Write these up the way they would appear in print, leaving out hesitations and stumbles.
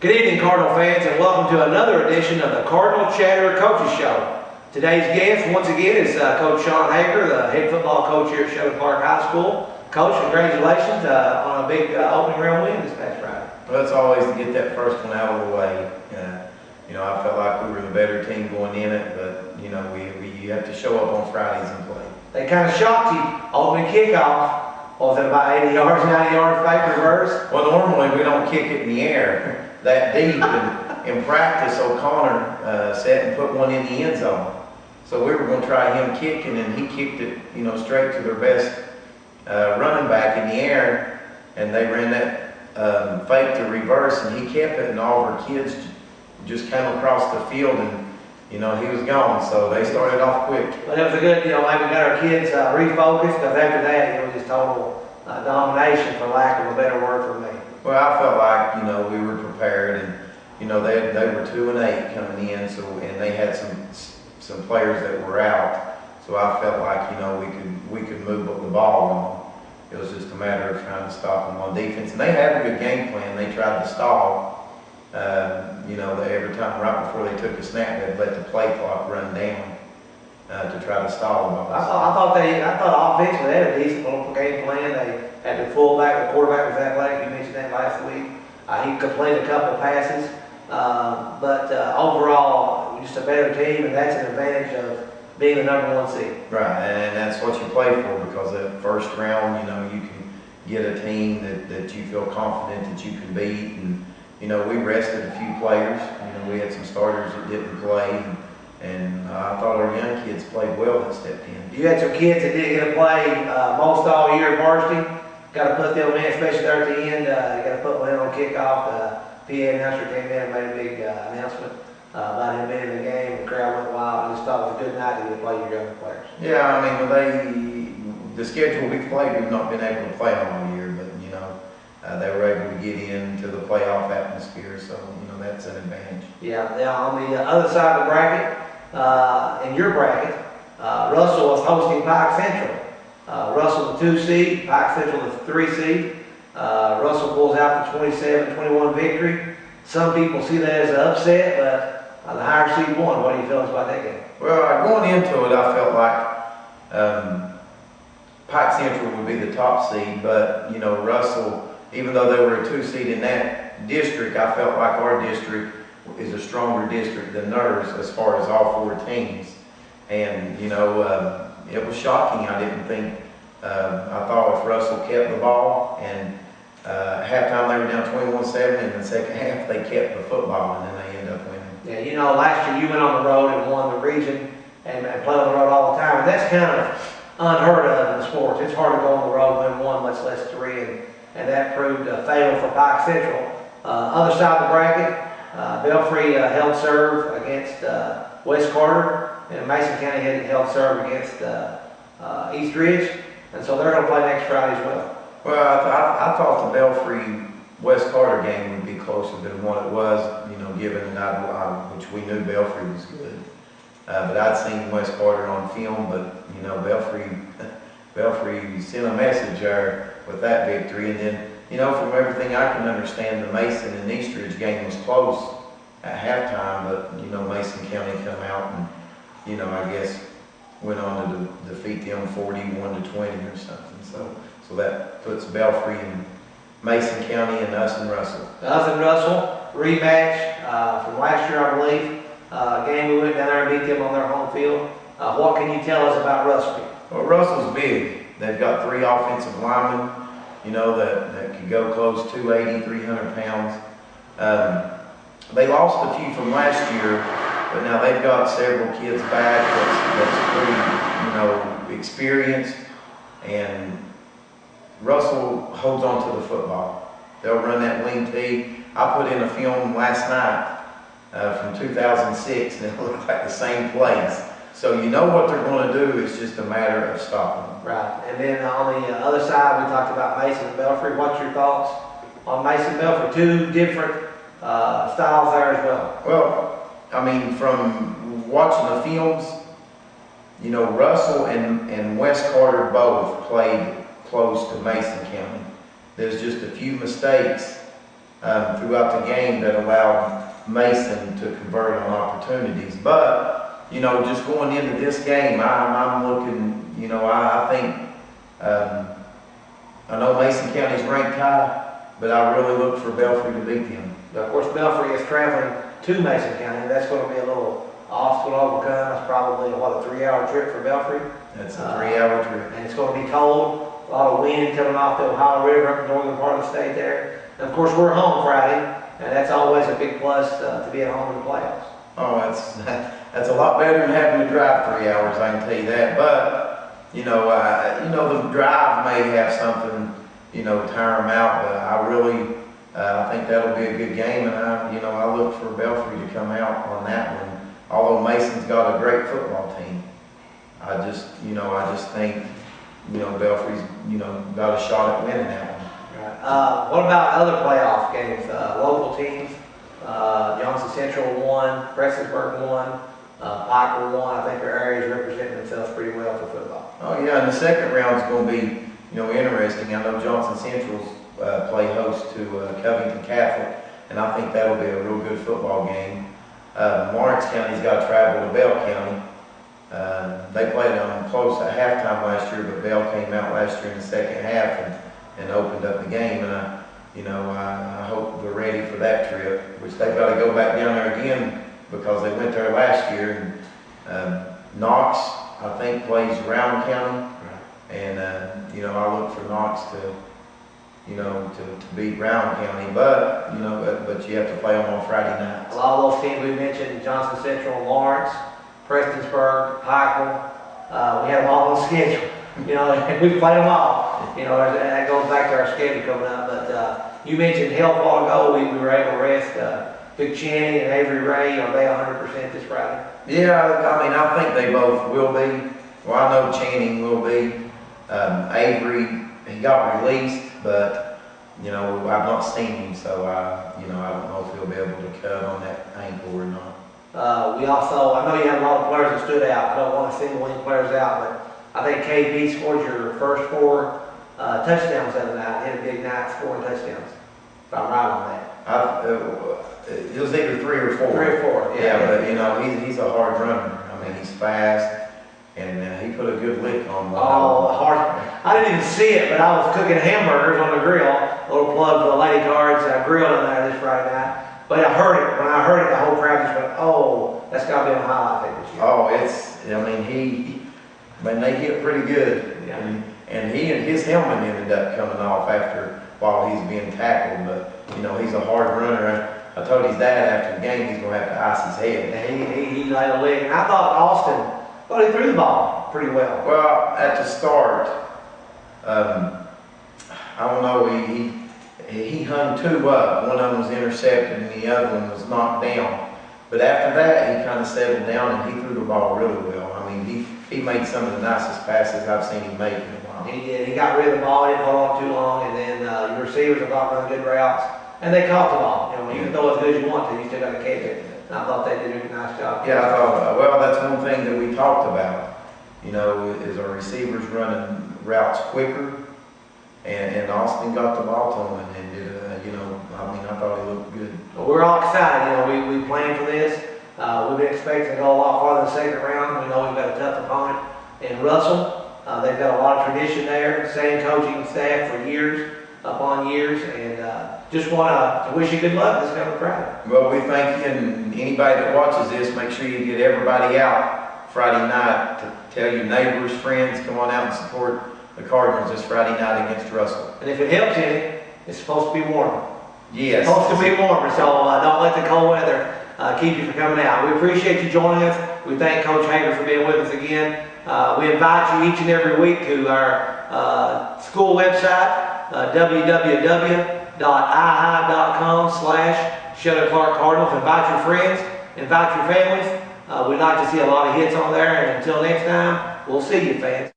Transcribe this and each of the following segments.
Good evening, Cardinal fans, and welcome to another edition of the Cardinal Chatter Coaches Show. Today's guest, once again, is Coach Sean Hager, the head football coach here at Sheldon High School. Coach, congratulations on a big opening round win this past Friday. Well, it's always to get that first one out of the way. I felt like we were the better team going in it, but we have to show up on Fridays and play. They kind of shocked you. Opening kickoff, was it about 80 yards, 90 yards fake reverse? Well, normally we don't kick it in the air that deep. And in practice, O'Connor sat and put one in the end zone. So we were going to try him kicking, and he kicked it, straight to their best running back in the air, and they ran that fake to reverse, and he kept it, and all of our kids just came across the field, and he was gone. So they started off quick. But it was a good, maybe we got our kids refocused, because after that, it was just total domination, for lack of a better word for me. Well, I felt like we were prepared, and they were 2-8 coming in, and they had some players that were out, so I felt like we could move the ball on. It was just a matter of trying to stop them on defense, and they had a good game plan. They tried to stall. Every time right before they took a snap, they'd let the play clock run down to try to stall them. I thought offensively they had a decent little game plan. They had the fullback, the quarterback was athletic. You mentioned that last week. He completed a couple of passes, but overall, just a better team, and that's an advantage of being the #1 seed. Right, and that's what you play for, because that first round, you can get a team that you feel confident that you can beat. And we rested a few players. We had some starters that didn't play, and I thought our young kids played well that stepped in. You had some kids that didn't get to play most all year at varsity. Got to put them in, especially there at the end. You got to put one in on kickoff. The PA announcer came in and made a big announcement about him being in the game. The crowd went wild. I just thought it was a good night to get to play your younger players. Yeah, the schedule we played, we've not been able to play on all year, but they were able to get into the playoff atmosphere, so that's an advantage. Yeah. On the other side of the bracket, in your bracket, Russell was hosting Pike Central. Russell the 2 seed, Pike Central the 3 seed. Russell pulls out the 27-21 victory. Some people see that as an upset, but the higher seed won. What do you feel about that game? Well, going into it, I felt like Pike Central would be the top seed, but Russell, even though they were a 2 seed in that district, I felt like our district is a stronger district than theirs as far as all 4 teams. And it was shocking. I didn't think. I thought if Russell kept the ball, and halftime they were down 21-7, and in the second half they kept the football, and then they ended up winning. Yeah, last year you went on the road and won the region and played on the road all the time, and that's kind of unheard of in sports. It's hard to go on the road and win 1, much less 3, and that proved fatal for Pike Central. Other side of the bracket, Belfry held serve against West Carter, and Mason County held serve against East Ridge, and so they're going to play next Friday as well. Well, I thought the Belfry-West Carter game would be closer than what it was, given that which we knew Belfry was good. But I'd seen West Carter on film, but Belfry sent a message there with that victory, and then from everything I can understand, the Mason and East Ridge game was close at halftime, but Mason County come out and I guess went on to defeat them 41-20 or something. So that puts Belfry and Mason County and us and Russell. Us and Russell rematch from last year, I believe. Game we went down there and beat them on their home field. What can you tell us about Russell? Well, Russell's big. They've got 3 offensive linemen, that could go close 280, 300 pounds. They lost a few from last year, but now they've got several kids back that's pretty, experienced, and Russell holds on to the football. They'll run that wing tee. I put in a film last night from 2006, and it looked like the same plays. So what they're going to do. It's just a matter of stopping them. Right. And then on the other side, we talked about Mason and Belfry. What's your thoughts on Mason and Belfry? 2 different styles there as well. Well, from watching the films, Russell and West Carter both played close to Mason County. There's just a few mistakes throughout the game that allowed Mason to convert on opportunities. But, you know, just going into this game, I'm looking, you know, I think, I know Mason County's ranked high, but I really look for Belfry to beat them. Of course, Belfry is traveling to Mason County. That's going to be a little obstacle to overcome. It's probably, what, a 3-hour trip for Belfry? That's a 3-hour trip. And it's going to be cold. A lot of wind coming off the Ohio River up in the northern part of the state there. And of course, we're home Friday, and that's always a big plus to be at home in the playoffs. Oh, that's a lot better than having to drive 3 hours, I can tell you that. But, you know, the drive may have something, you know, tire them out, but I really, I think that'll be a good game, and I look for Belfry to come out on that one. Although Mason's got a great football team, I just think, you know, Belfry's, you know, got a shot at winning that one. Right. What about other playoff games? Local teams, Johnson Central won, Prestonsburg won, Piker won. I think their areas representing themselves pretty well for football. Oh yeah, and the second round's going to be, you know, interesting. I know Johnson Central's play host to Covington Catholic, and I think that'll be a real good football game. Lawrence County's got to travel to Bell County. They played them close at halftime last year, but Bell came out last year in the second half and opened up the game. And I hope they're ready for that trip, which they've got to go back down there again because they went there last year. And Knox, I think, plays Round County, and I look for Knox to beat Round County, but you have to play them on Friday nights. A lot of those teams we mentioned, Johnson Central, Lawrence, Prestonsburg, Piker, we have them all on schedule. You know, and we play them all. You know, that goes back to our schedule coming up. But you mentioned health a while ago. We were able to rest Big Channing and Avery Ray. Are they 100% this Friday? Yeah, I mean, I think they both will be. Well, I know Channing will be. Avery, he got released, but you know, I've not seen him, so I don't know if he'll be able to cut on that ankle or not. We also, I know you had a lot of players that stood out. I don't want to single any players out, but I think KB scored your first 4 touchdowns the other night. He had a big night scoring touchdowns, if I'm right on that. It was either 3 or 4. 3 or 4, yeah. But you know, he's a hard runner. I mean, he's fast, and he put a good lick on. Hard. I didn't even see it, but I was cooking hamburgers on the grill. A little plug for the Lady Cards grill in there this Friday night. But I heard it. When I heard it, the whole crowd just went, "Oh, that's got to be a highlight this year." Oh, they hit pretty good. Yeah. And his helmet ended up coming off while he's being tackled. But you know, he's a hard runner. I told his dad after the game he's gonna have to ice his head. And he laid a leg, and I thought he threw the ball pretty well. Well, at the start, I don't know. He hung 2 up. One of them was intercepted, and the other one was knocked down. But after that, he kind of settled down and he threw the ball really well. I mean, he made some of the nicest passes I've seen him make in a while. He did. He got rid of the ball. He didn't hold on too long, and then your receivers are not running good routes, and they caught the ball. You know, you can throw as good as you want to, you still got to catch it. And I thought they did a nice job. Yeah, I thought. Well, that's one thing that we talked about. You know, is our receivers running routes quicker, and Austin got the ball to him and did. I thought he looked good. Well, we're all excited. You know, we planned for this. We've been expecting to go a lot farther in the second round. We know we've got a tough opponent in Russell. They've got a lot of tradition there, same coaching staff for years upon years, and just want to wish you good luck this coming Friday. Well, we thank you, and anybody that watches this, make sure you get everybody out Friday night to tell your neighbors, friends, come on out and support the Cardinals this Friday night against Russell. And if it helps any, it's supposed to be warmer. Yes. It's supposed to be warmer, so don't let the cold weather keep you from coming out. We appreciate you joining us. We thank Coach Hager for being with us again. We invite you each and every week to our school website, www.ihi.com/Sheldon Clark Cardinals. Invite your friends, invite your families. We'd like to see a lot of hits on there, and until next time, we'll see you, fans.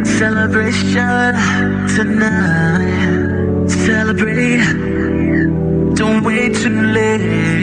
Celebration tonight. Celebrate. Don't wait too late.